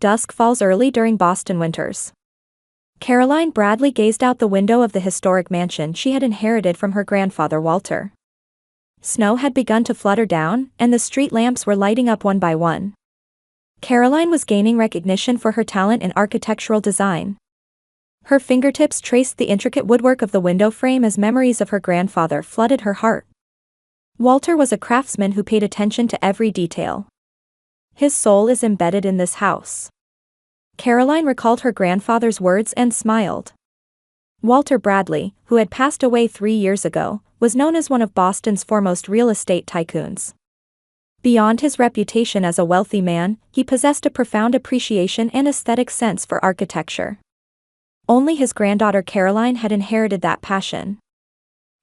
Dusk falls early during Boston winters. Caroline Bradley gazed out the window of the historic mansion she had inherited from her grandfather Walter. Snow had begun to flutter down, and the street lamps were lighting up one by one. Caroline was gaining recognition for her talent in architectural design. Her fingertips traced the intricate woodwork of the window frame as memories of her grandfather flooded her heart. Walter was a craftsman who paid attention to every detail. His soul is embedded in this house. Caroline recalled her grandfather's words and smiled. Walter Bradley, who had passed away 3 years ago, was known as one of Boston's foremost real estate tycoons. Beyond his reputation as a wealthy man, he possessed a profound appreciation and aesthetic sense for architecture. Only his granddaughter Caroline had inherited that passion.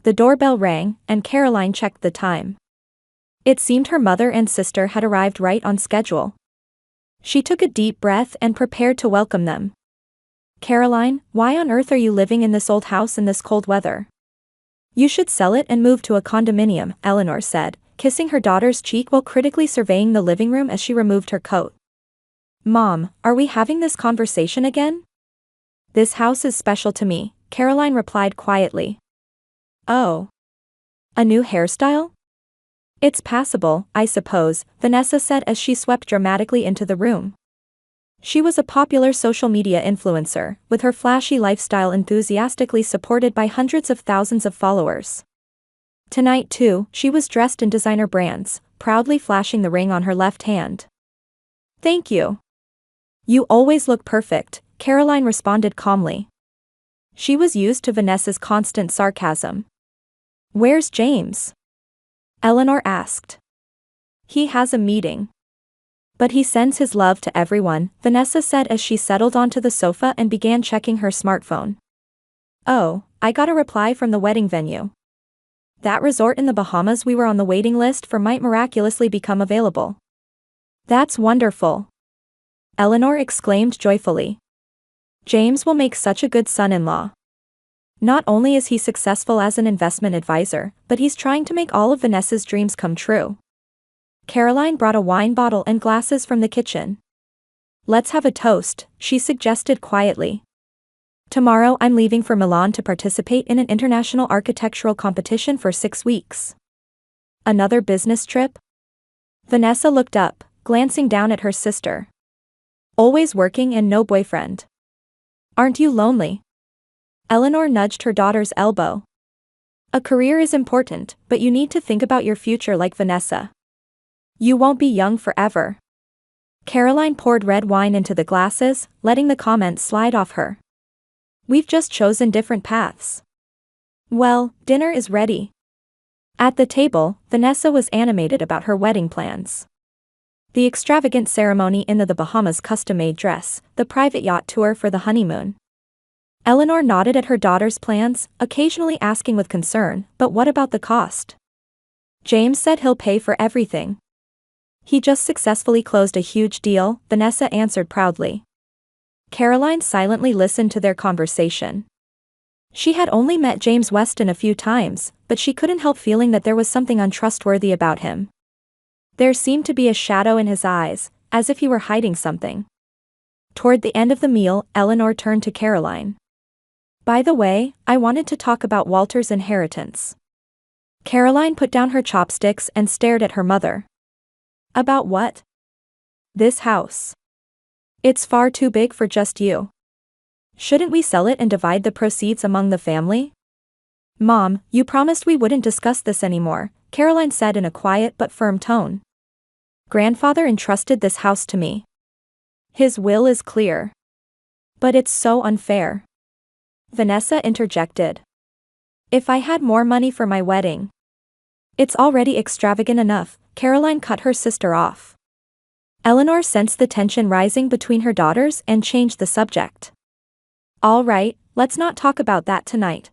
The doorbell rang, and Caroline checked the time. It seemed her mother and sister had arrived right on schedule. She took a deep breath and prepared to welcome them. "Caroline, why on earth are you living in this old house in this cold weather? You should sell it and move to a condominium," Eleanor said, kissing her daughter's cheek while critically surveying the living room as she removed her coat. "Mom, are we having this conversation again?" "This house is special to me," Caroline replied quietly. "Oh. A new hairstyle?" "It's passable, I suppose," Vanessa said as she swept dramatically into the room. She was a popular social media influencer, with her flashy lifestyle enthusiastically supported by hundreds of thousands of followers. Tonight too, she was dressed in designer brands, proudly flashing the ring on her left hand. "Thank you. You always look perfect," Caroline responded calmly. She was used to Vanessa's constant sarcasm. "Where's James?" Eleanor asked. "He has a meeting. But he sends his love to everyone," Vanessa said as she settled onto the sofa and began checking her smartphone. "Oh, I got a reply from the wedding venue. That resort in the Bahamas we were on the waiting list for might miraculously become available." "That's wonderful," Eleanor exclaimed joyfully. "James will make such a good son-in-law. Not only is he successful as an investment advisor, but he's trying to make all of Vanessa's dreams come true." Caroline brought a wine bottle and glasses from the kitchen. "Let's have a toast," she suggested quietly. "Tomorrow I'm leaving for Milan to participate in an international architectural competition for 6 weeks. Another business trip?" Vanessa looked up, glancing down at her sister. "Always working and no boyfriend. Aren't you lonely?" Eleanor nudged her daughter's elbow. "A career is important, but you need to think about your future like Vanessa. You won't be young forever." Caroline poured red wine into the glasses, letting the comment slide off her. "We've just chosen different paths." "Well, dinner is ready." At the table, Vanessa was animated about her wedding plans. The extravagant ceremony in the Bahamas custom-made dress, the private yacht tour for the honeymoon. Eleanor nodded at her daughter's plans, occasionally asking with concern, "But what about the cost?" "James said he'll pay for everything. He just successfully closed a huge deal," Vanessa answered proudly. Caroline silently listened to their conversation. She had only met James Weston a few times, but she couldn't help feeling that there was something untrustworthy about him. There seemed to be a shadow in his eyes, as if he were hiding something. Toward the end of the meal, Eleanor turned to Caroline. "By the way, I wanted to talk about Walter's inheritance." Caroline put down her chopsticks and stared at her mother. "About what?" "This house. It's far too big for just you. Shouldn't we sell it and divide the proceeds among the family?" "Mom, you promised we wouldn't discuss this anymore," Caroline said in a quiet but firm tone. "Grandfather entrusted this house to me. His will is clear. But it's so unfair." Vanessa interjected. "If I had more money for my wedding." "It's already extravagant enough," Caroline cut her sister off. Eleanor sensed the tension rising between her daughters and changed the subject. "All right, let's not talk about that tonight.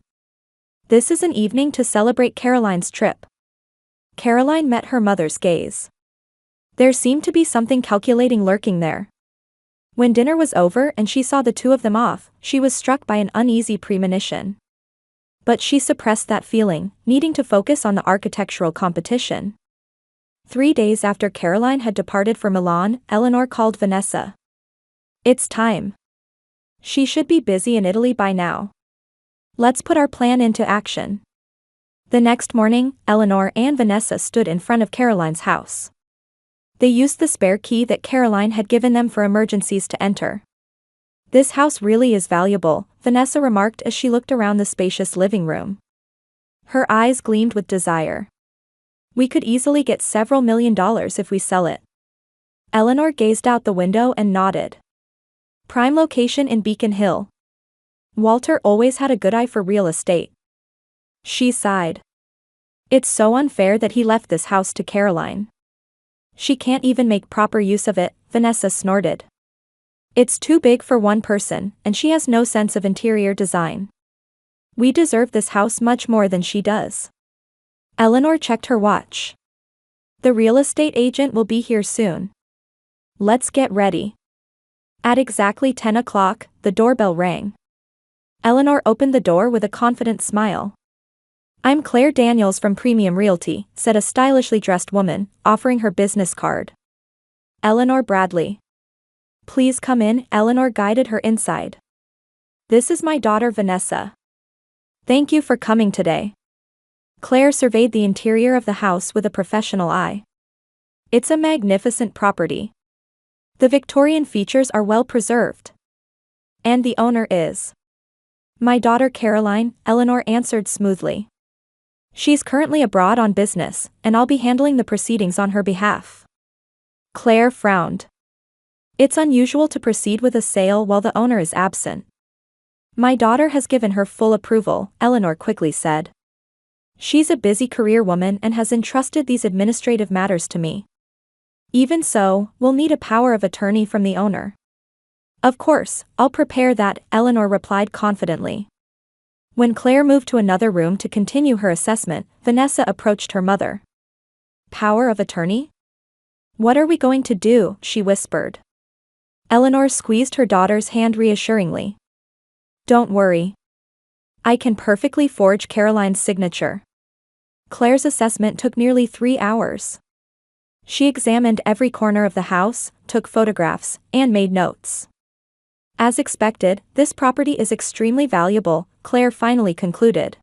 This is an evening to celebrate Caroline's trip." Caroline met her mother's gaze. There seemed to be something calculating lurking there. When dinner was over and she saw the two of them off, she was struck by an uneasy premonition. But she suppressed that feeling, needing to focus on the architectural competition. 3 days after Caroline had departed for Milan, Eleanor called Vanessa. It's time. She should be busy in Italy by now. Let's put our plan into action. The next morning, Eleanor and Vanessa stood in front of Caroline's house. They used the spare key that Caroline had given them for emergencies to enter. This house really is valuable, Vanessa remarked as she looked around the spacious living room. Her eyes gleamed with desire. We could easily get several $1,000,000 if we sell it. Eleanor gazed out the window and nodded. Prime location in Beacon Hill. Walter always had a good eye for real estate. She sighed. It's so unfair that he left this house to Caroline. She can't even make proper use of it, Vanessa snorted. It's too big for one person, and she has no sense of interior design. We deserve this house much more than she does. Eleanor checked her watch. The real estate agent will be here soon. Let's get ready. At exactly 10 o'clock, the doorbell rang. Eleanor opened the door with a confident smile. I'm Claire Daniels from Premium Realty, said a stylishly dressed woman, offering her business card. Eleanor Bradley. Please come in, Eleanor guided her inside. This is my daughter Vanessa. Thank you for coming today. Claire surveyed the interior of the house with a professional eye. It's a magnificent property. The Victorian features are well preserved. And the owner is my daughter Caroline, Eleanor answered smoothly. She's currently abroad on business, and I'll be handling the proceedings on her behalf. Claire frowned. It's unusual to proceed with a sale while the owner is absent. My daughter has given her full approval, Eleanor quickly said. She's a busy career woman and has entrusted these administrative matters to me. Even so, we'll need a power of attorney from the owner. Of course, I'll prepare that, Eleanor replied confidently. When Claire moved to another room to continue her assessment, Vanessa approached her mother. Power of attorney? What are we going to do? She whispered. Eleanor squeezed her daughter's hand reassuringly. Don't worry. I can perfectly forge Caroline's signature. Claire's assessment took nearly 3 hours. She examined every corner of the house, took photographs, and made notes. As expected, this property is extremely valuable, Claire finally concluded.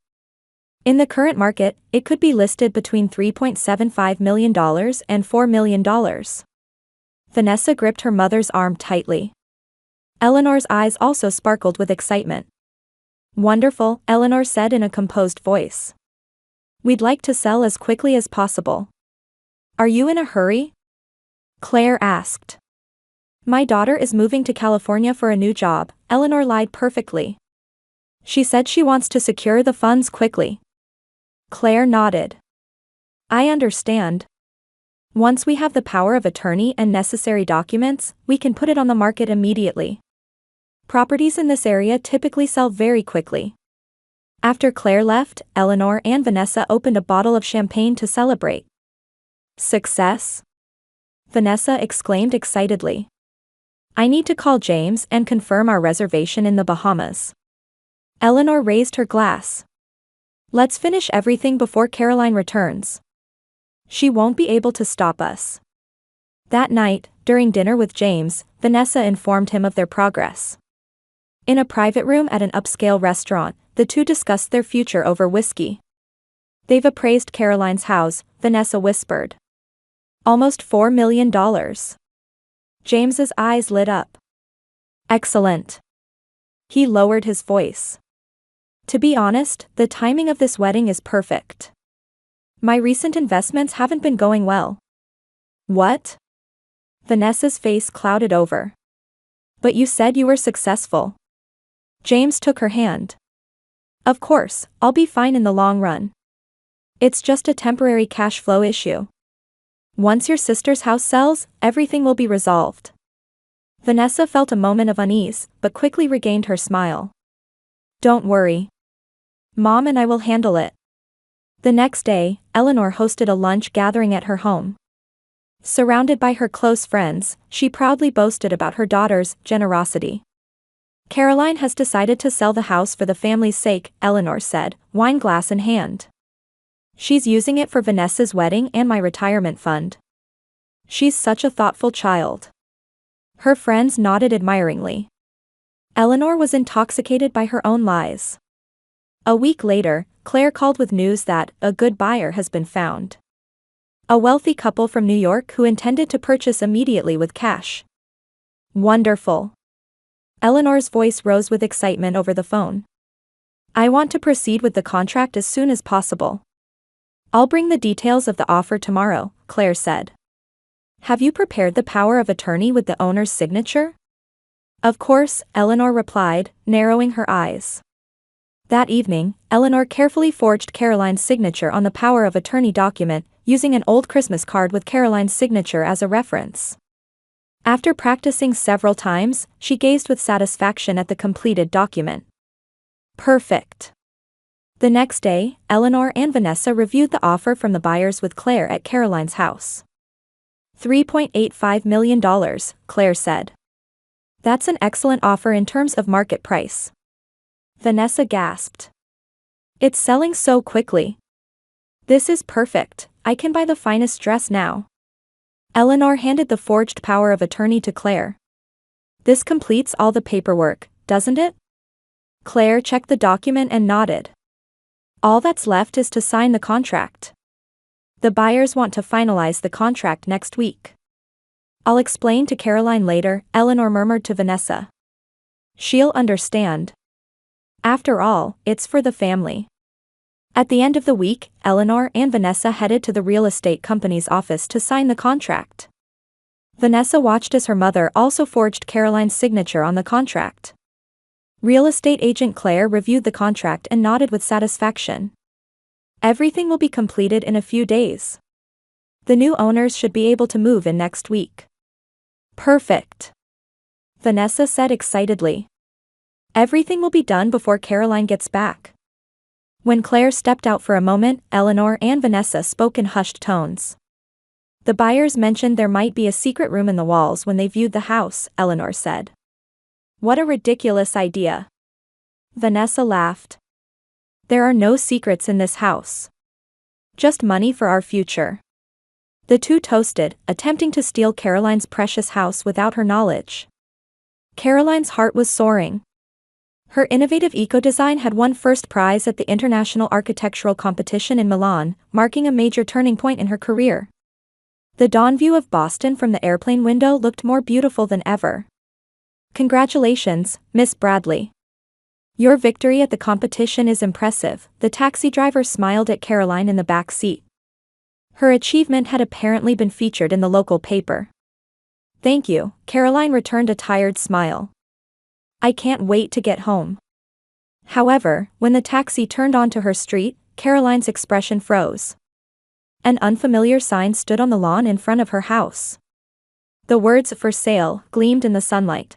In the current market, it could be listed between $3.75 million and $4 million. Vanessa gripped her mother's arm tightly. Eleanor's eyes also sparkled with excitement. Wonderful, Eleanor said in a composed voice. We'd like to sell as quickly as possible. Are you in a hurry? Claire asked. My daughter is moving to California for a new job, Eleanor lied perfectly. She said she wants to secure the funds quickly. Claire nodded. I understand. Once we have the power of attorney and necessary documents, we can put it on the market immediately. Properties in this area typically sell very quickly. After Claire left, Eleanor and Vanessa opened a bottle of champagne to celebrate. Success? Vanessa exclaimed excitedly. I need to call James and confirm our reservation in the Bahamas. Eleanor raised her glass. Let's finish everything before Caroline returns. She won't be able to stop us. That night, during dinner with James, Vanessa informed him of their progress. In a private room at an upscale restaurant, the two discussed their future over whiskey. They've appraised Caroline's house, Vanessa whispered. Almost $4 million. James's eyes lit up. Excellent. He lowered his voice. To be honest, the timing of this wedding is perfect. My recent investments haven't been going well. What? Vanessa's face clouded over. But you said you were successful. James took her hand. Of course, I'll be fine in the long run. It's just a temporary cash flow issue. Once your sister's house sells, everything will be resolved. Vanessa felt a moment of unease, but quickly regained her smile. Don't worry. Mom and I will handle it. The next day, Eleanor hosted a lunch gathering at her home. Surrounded by her close friends, she proudly boasted about her daughter's generosity. Caroline has decided to sell the house for the family's sake, Eleanor said, wine glass in hand. She's using it for Vanessa's wedding and my retirement fund. She's such a thoughtful child. Her friends nodded admiringly. Eleanor was intoxicated by her own lies. A week later, Claire called with news that a good buyer has been found. A wealthy couple from New York who intended to purchase immediately with cash. Wonderful. Eleanor's voice rose with excitement over the phone. I want to proceed with the contract as soon as possible. I'll bring the details of the offer tomorrow, Claire said. Have you prepared the power of attorney with the owner's signature? Of course, Eleanor replied, narrowing her eyes. That evening, Eleanor carefully forged Caroline's signature on the power of attorney document, using an old Christmas card with Caroline's signature as a reference. After practicing several times, she gazed with satisfaction at the completed document. Perfect. The next day, Eleanor and Vanessa reviewed the offer from the buyers with Claire at Caroline's house. $3.85 million, Claire said. That's an excellent offer in terms of market price. Vanessa gasped. It's selling so quickly. This is perfect, I can buy the finest dress now. Eleanor handed the forged power of attorney to Claire. This completes all the paperwork, doesn't it? Claire checked the document and nodded. All that's left is to sign the contract. The buyers want to finalize the contract next week. I'll explain to Caroline later, Eleanor murmured to Vanessa. She'll understand. After all, it's for the family. At the end of the week, Eleanor and Vanessa headed to the real estate company's office to sign the contract. Vanessa watched as her mother also forged Caroline's signature on the contract. Real estate agent Claire reviewed the contract and nodded with satisfaction. Everything will be completed in a few days. The new owners should be able to move in next week. Perfect. Vanessa said excitedly. Everything will be done before Caroline gets back. When Claire stepped out for a moment, Eleanor and Vanessa spoke in hushed tones. The buyers mentioned there might be a secret room in the walls when they viewed the house, Eleanor said. What a ridiculous idea. Vanessa laughed. There are no secrets in this house. Just money for our future. The two toasted, attempting to steal Caroline's precious house without her knowledge. Caroline's heart was soaring. Her innovative eco-design had won first prize at the International Architectural Competition in Milan, marking a major turning point in her career. The dawn view of Boston from the airplane window looked more beautiful than ever. Congratulations, Miss Bradley. Your victory at the competition is impressive, the taxi driver smiled at Caroline in the back seat. Her achievement had apparently been featured in the local paper. Thank you, Caroline returned a tired smile. I can't wait to get home. However, when the taxi turned onto her street, Caroline's expression froze. An unfamiliar sign stood on the lawn in front of her house. The words "For sale" gleamed in the sunlight.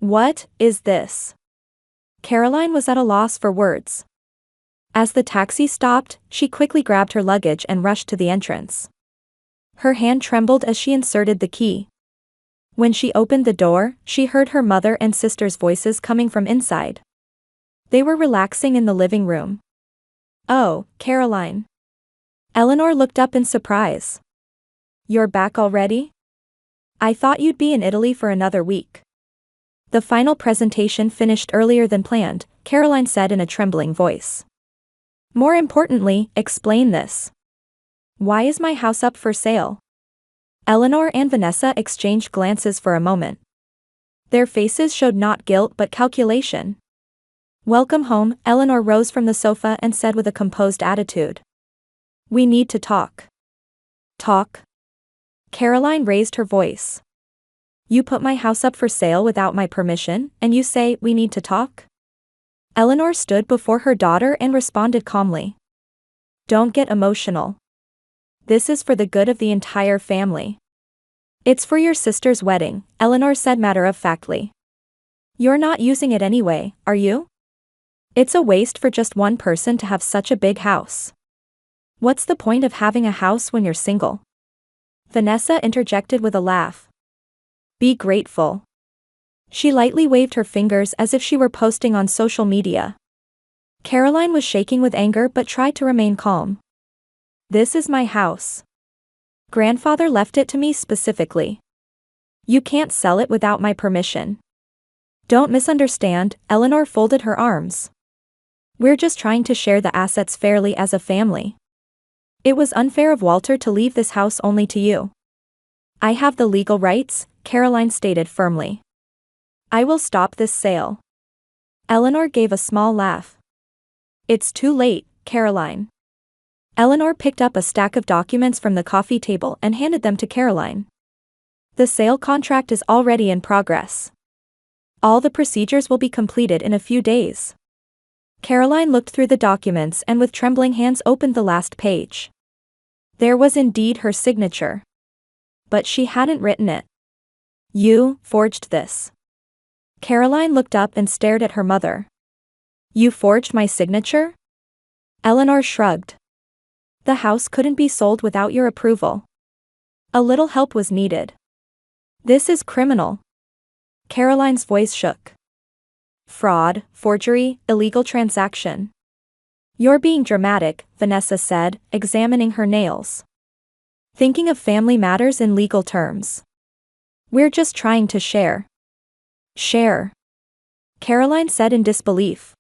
What is this? Caroline was at a loss for words. As the taxi stopped, she quickly grabbed her luggage and rushed to the entrance. Her hand trembled as she inserted the key. When she opened the door, she heard her mother and sister's voices coming from inside. They were relaxing in the living room. Oh, Caroline. Eleanor looked up in surprise. You're back already? I thought you'd be in Italy for another week. The final presentation finished earlier than planned, Caroline said in a trembling voice. More importantly, explain this. Why is my house up for sale? Eleanor and Vanessa exchanged glances for a moment. Their faces showed not guilt but calculation. Welcome home, Eleanor rose from the sofa and said with a composed attitude. We need to talk. Talk? Caroline raised her voice. You put my house up for sale without my permission, and you say we need to talk? Eleanor stood before her daughter and responded calmly. Don't get emotional. This is for the good of the entire family. It's for your sister's wedding, Eleanor said matter-of-factly. You're not using it anyway, are you? It's a waste for just one person to have such a big house. What's the point of having a house when you're single? Vanessa interjected with a laugh. Be grateful. She lightly waved her fingers as if she were posting on social media. Caroline was shaking with anger but tried to remain calm. This is my house. Grandfather left it to me specifically. You can't sell it without my permission. Don't misunderstand, Eleanor folded her arms. We're just trying to share the assets fairly as a family. It was unfair of Walter to leave this house only to you. I have the legal rights, Caroline stated firmly. I will stop this sale. Eleanor gave a small laugh. It's too late, Caroline. Eleanor picked up a stack of documents from the coffee table and handed them to Caroline. The sale contract is already in progress. All the procedures will be completed in a few days. Caroline looked through the documents and with trembling hands opened the last page. There was indeed her signature. But she hadn't written it. You forged this. Caroline looked up and stared at her mother. You forged my signature? Eleanor shrugged. The house couldn't be sold without your approval. A little help was needed. This is criminal. Caroline's voice shook. Fraud, forgery, illegal transaction. You're being dramatic, Vanessa said, examining her nails. Thinking of family matters in legal terms. We're just trying to share. Share. Caroline said in disbelief.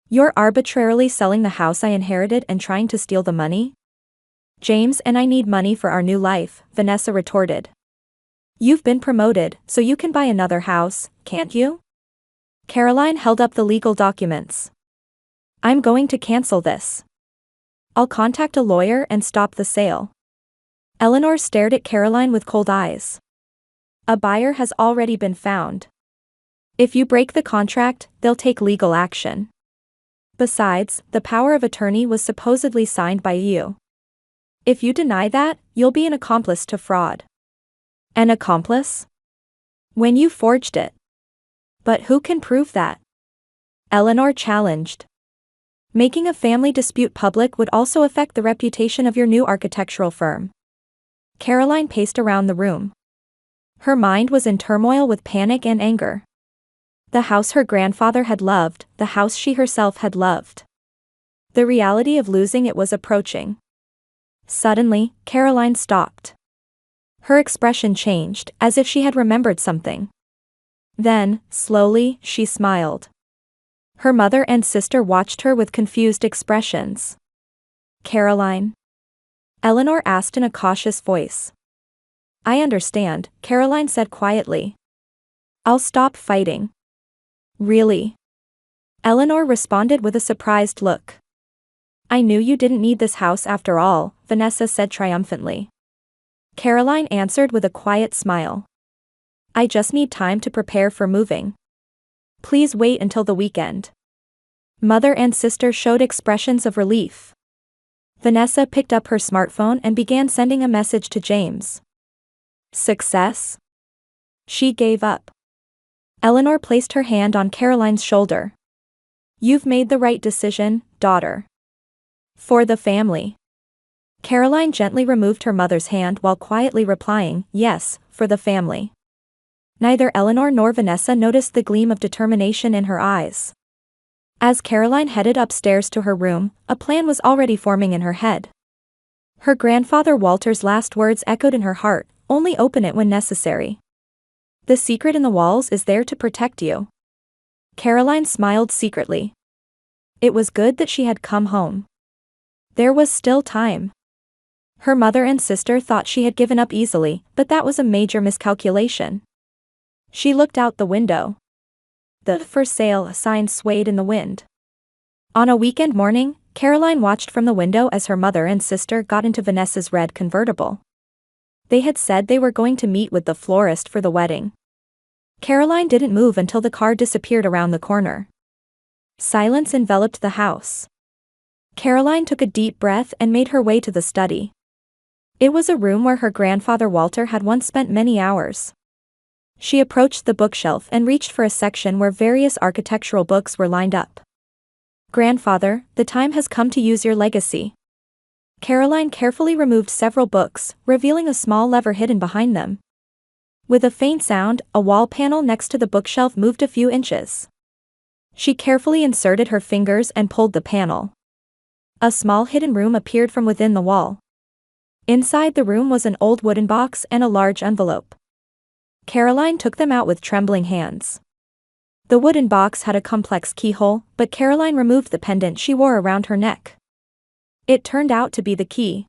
You're arbitrarily selling the house I inherited and trying to steal the money? James and I need money for our new life, Vanessa retorted. You've been promoted, so you can buy another house, can't you? Caroline held up the legal documents. I'm going to cancel this. I'll contact a lawyer and stop the sale. Eleanor stared at Caroline with cold eyes. A buyer has already been found. If you break the contract, they'll take legal action. Besides, the power of attorney was supposedly signed by you. If you deny that, you'll be an accomplice to fraud. An accomplice? When you forged it. But who can prove that? Eleanor challenged. Making a family dispute public would also affect the reputation of your new architectural firm. Caroline paced around the room. Her mind was in turmoil with panic and anger. The house her grandfather had loved, the house she herself had loved. The reality of losing it was approaching. Suddenly, Caroline stopped. Her expression changed, as if she had remembered something. Then, slowly, she smiled. Her mother and sister watched her with confused expressions. Caroline? Eleanor asked in a cautious voice. I understand, Caroline said quietly. I'll stop fighting. Really? Eleanor responded with a surprised look. I knew you didn't need this house after all, Vanessa said triumphantly. Caroline answered with a quiet smile. I just need time to prepare for moving. Please wait until the weekend. Mother and sister showed expressions of relief. Vanessa picked up her smartphone and began sending a message to James. Success? She gave up. Eleanor placed her hand on Caroline's shoulder. You've made the right decision, daughter. For the family. Caroline gently removed her mother's hand while quietly replying, yes, for the family. Neither Eleanor nor Vanessa noticed the gleam of determination in her eyes. As Caroline headed upstairs to her room, a plan was already forming in her head. Her grandfather Walter's last words echoed in her heart, only open it when necessary. The secret in the walls is there to protect you. Caroline smiled secretly. It was good that she had come home. There was still time. Her mother and sister thought she had given up easily, but that was a major miscalculation. She looked out the window. The for sale sign swayed in the wind. On a weekend morning, Caroline watched from the window as her mother and sister got into Vanessa's red convertible. They had said they were going to meet with the florist for the wedding. Caroline didn't move until the car disappeared around the corner. Silence enveloped the house. Caroline took a deep breath and made her way to the study. It was a room where her grandfather Walter had once spent many hours. She approached the bookshelf and reached for a section where various architectural books were lined up. Grandfather, the time has come to use your legacy. Caroline carefully removed several books, revealing a small lever hidden behind them. With a faint sound, a wall panel next to the bookshelf moved a few inches. She carefully inserted her fingers and pulled the panel. A small hidden room appeared from within the wall. Inside the room was an old wooden box and a large envelope. Caroline took them out with trembling hands. The wooden box had a complex keyhole, but Caroline removed the pendant she wore around her neck. It turned out to be the key.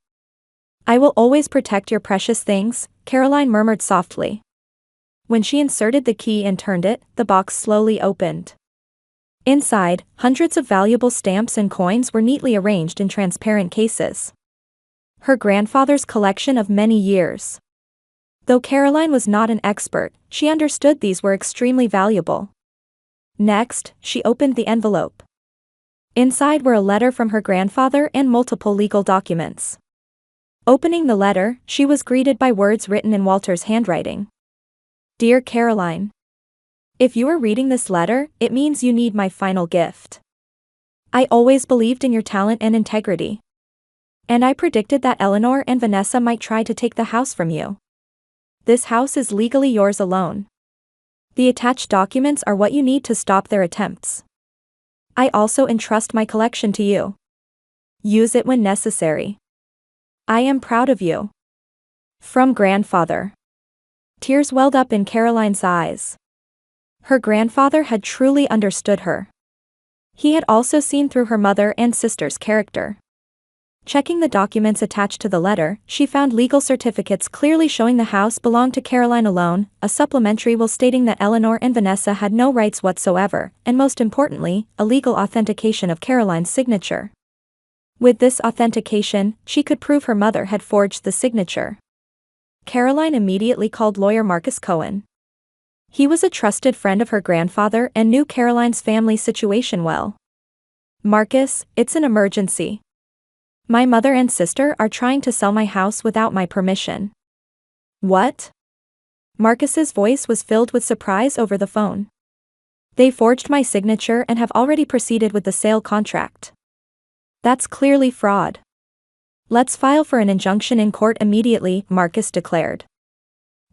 "I will always protect your precious things," Caroline murmured softly. When she inserted the key and turned it, the box slowly opened. Inside, hundreds of valuable stamps and coins were neatly arranged in transparent cases. Her grandfather's collection of many years. Though Caroline was not an expert, she understood these were extremely valuable. Next, she opened the envelope. Inside were a letter from her grandfather and multiple legal documents. Opening the letter, she was greeted by words written in Walter's handwriting. "Dear Caroline. If you are reading this letter, it means you need my final gift. I always believed in your talent and integrity. And I predicted that Eleanor and Vanessa might try to take the house from you. This house is legally yours alone. The attached documents are what you need to stop their attempts. I also entrust my collection to you. Use it when necessary. I am proud of you. From Grandfather." Tears welled up in Caroline's eyes. Her grandfather had truly understood her. He had also seen through her mother and sister's character. Checking the documents attached to the letter, she found legal certificates clearly showing the house belonged to Caroline alone, a supplementary will stating that Eleanor and Vanessa had no rights whatsoever, and most importantly, a legal authentication of Caroline's signature. With this authentication, she could prove her mother had forged the signature. Caroline immediately called lawyer Marcus Cohen. He was a trusted friend of her grandfather and knew Caroline's family situation well. "Marcus, it's an emergency. My mother and sister are trying to sell my house without my permission." "What?" Marcus's voice was filled with surprise over the phone. "They forged my signature and have already proceeded with the sale contract. That's clearly fraud. Let's file for an injunction in court immediately," Marcus declared.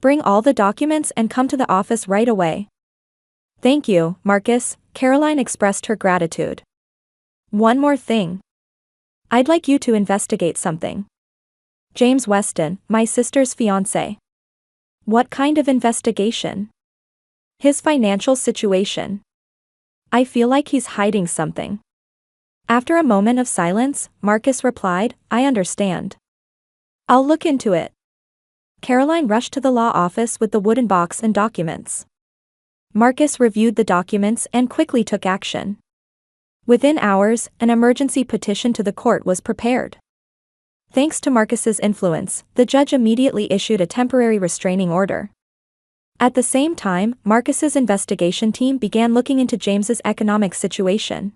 "Bring all the documents and come to the office right away." "Thank you, Marcus," Caroline expressed her gratitude. "One more thing. I'd like you to investigate something. James Weston, my sister's fiancé." "What kind of investigation?" "His financial situation. I feel like he's hiding something." After a moment of silence, Marcus replied, "I understand. I'll look into it." Caroline rushed to the law office with the wooden box and documents. Marcus reviewed the documents and quickly took action. Within hours, an emergency petition to the court was prepared. Thanks to Marcus's influence, the judge immediately issued a temporary restraining order. At the same time, Marcus's investigation team began looking into James's economic situation.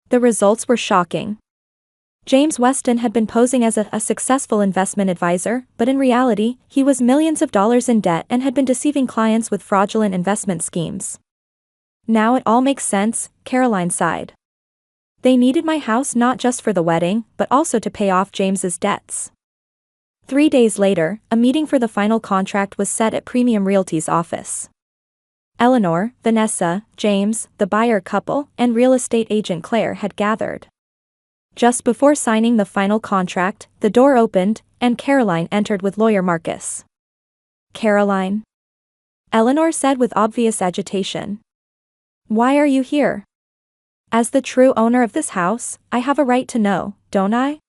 The results were shocking. James Weston had been posing as a successful investment advisor, but in reality, he was millions of dollars in debt and had been deceiving clients with fraudulent investment schemes. "Now it all makes sense," Caroline sighed. "They needed my house not just for the wedding, but also to pay off James's debts." 3 days later, a meeting for the final contract was set at Premium Realty's office. Eleanor, Vanessa, James, the buyer couple, and real estate agent Claire had gathered. Just before signing the final contract, the door opened, and Caroline entered with lawyer Marcus. "Caroline?" Eleanor said with obvious agitation. "Why are you here? As the true owner of this house, I have a right to know, don't I?"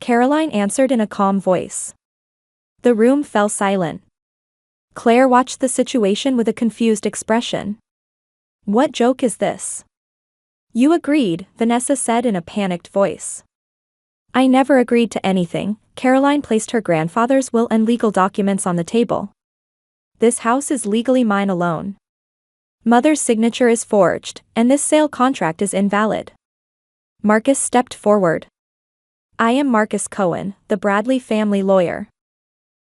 Caroline answered in a calm voice. The room fell silent. Claire watched the situation with a confused expression. "What joke is this?" "You agreed," Vanessa said in a panicked voice. "I never agreed to anything." Caroline placed her grandfather's will and legal documents on the table. "This house is legally mine alone. Mother's signature is forged, and this sale contract is invalid." Marcus stepped forward. "I am Marcus Cohen, the Bradley family lawyer.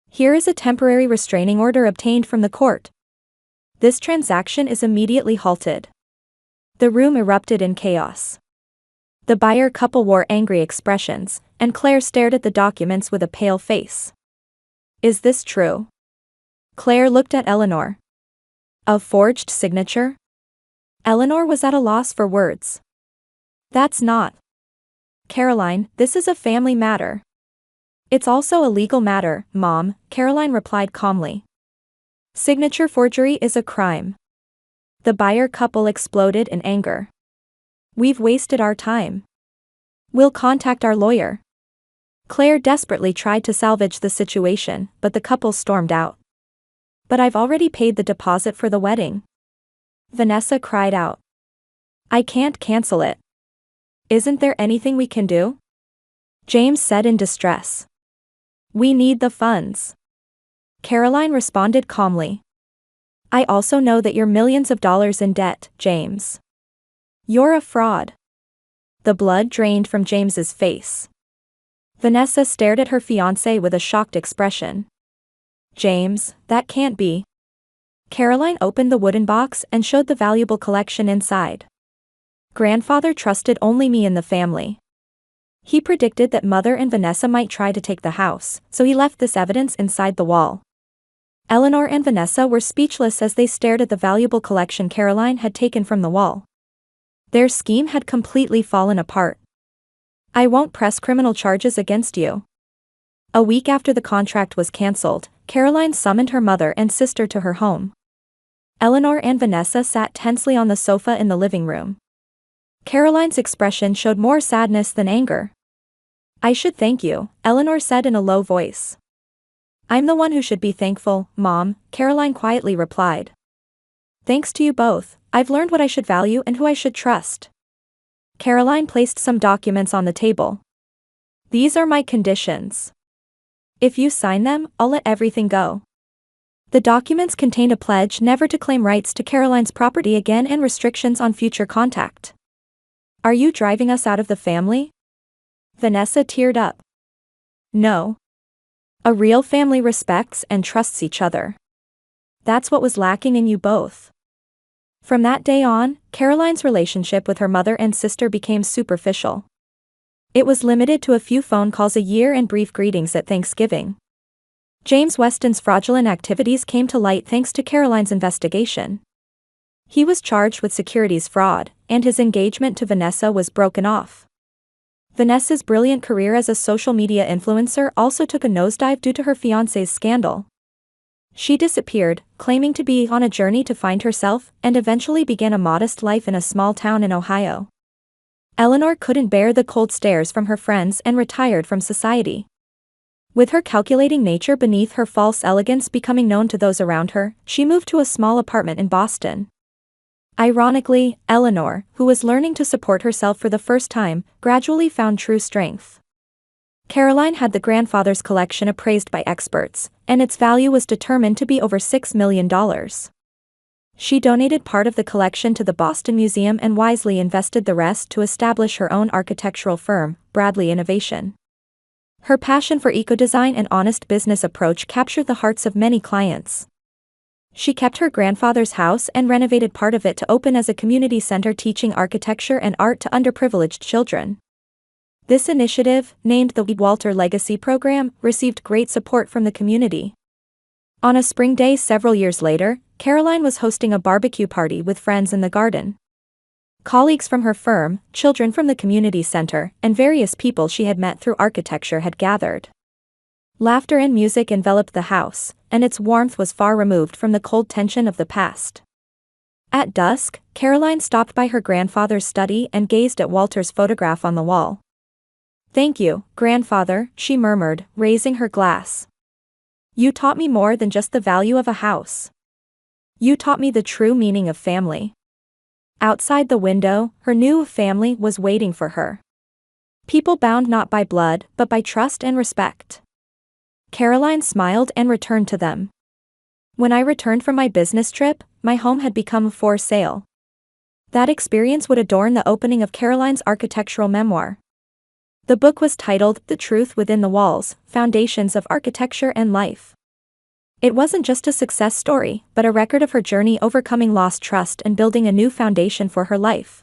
Here is a temporary restraining order obtained from the court. This transaction is immediately halted." The room erupted in chaos. The buyer couple wore angry expressions, and Claire stared at the documents with a pale face. "Is this true?" Claire looked at Eleanor. "A forged signature?" Eleanor was at a loss for words. "That's not." "Caroline, this is a family matter." "It's also a legal matter, Mom," Caroline replied calmly. Signature forgery is a crime. The buyer couple exploded in anger. We've wasted our time. We'll contact our lawyer. Claire desperately tried to salvage the situation, but the couple stormed out. But I've already paid the deposit for the wedding. Vanessa cried out. I can't cancel it. Isn't there anything we can do? James said in distress. We need the funds. Caroline responded calmly. I also know that you're millions of dollars in debt, James. You're a fraud. The blood drained from James's face. Vanessa stared at her fiancé with a shocked expression. James, that can't be. Caroline opened the wooden box and showed the valuable collection inside. Grandfather trusted only me in the family. He predicted that Mother and Vanessa might try to take the house, so he left this evidence inside the wall. Eleanor and Vanessa were speechless as they stared at the valuable collection Caroline had taken from the wall. Their scheme had completely fallen apart. I won't press criminal charges against you. A week after the contract was cancelled, Caroline summoned her mother and sister to her home. Eleanor and Vanessa sat tensely on the sofa in the living room. Caroline's expression showed more sadness than anger. I should thank you, Eleanor said in a low voice. I'm the one who should be thankful, Mom, Caroline quietly replied. Thanks to you both, I've learned what I should value and who I should trust. Caroline placed some documents on the table. These are my conditions. If you sign them, I'll let everything go. The documents contained a pledge never to claim rights to Caroline's property again and restrictions on future contact. Are you driving us out of the family? Vanessa teared up. No. A real family respects and trusts each other. That's what was lacking in you both. From that day on, Caroline's relationship with her mother and sister became superficial. It was limited to a few phone calls a year and brief greetings at Thanksgiving. James Weston's fraudulent activities came to light thanks to Caroline's investigation. He was charged with securities fraud, and his engagement to Vanessa was broken off. Vanessa's brilliant career as a social media influencer also took a nosedive due to her fiancé's scandal. She disappeared, claiming to be on a journey to find herself, and eventually began a modest life in a small town in Ohio. Eleanor couldn't bear the cold stares from her friends and retired from society. With her calculating nature beneath her false elegance becoming known to those around her, she moved to a small apartment in Boston. Ironically, Eleanor, who was learning to support herself for the first time, gradually found true strength. Caroline had the grandfather's collection appraised by experts, and its value was determined to be over $6 million. She donated part of the collection to the Boston Museum and wisely invested the rest to establish her own architectural firm, Bradley Innovation. Her passion for eco-design and honest business approach captured the hearts of many clients. She kept her grandfather's house and renovated part of it to open as a community center teaching architecture and art to underprivileged children. This initiative, named the Walter Legacy Program, received great support from the community. On a spring day several years later, Caroline was hosting a barbecue party with friends in the garden. Colleagues from her firm, children from the community center, and various people she had met through architecture had gathered. Laughter and music enveloped the house, and its warmth was far removed from the cold tension of the past. At dusk, Caroline stopped by her grandfather's study and gazed at Walter's photograph on the wall. Thank you, grandfather, she murmured, raising her glass. You taught me more than just the value of a house. You taught me the true meaning of family. Outside the window, her new family was waiting for her. People bound not by blood, but by trust and respect. Caroline smiled and returned to them. When I returned from my business trip, my home had become for sale. That experience would adorn the opening of Caroline's architectural memoir. The book was titled The Truth Within the Walls: Foundations of Architecture and Life. It wasn't just a success story, but a record of her journey overcoming lost trust and building a new foundation for her life.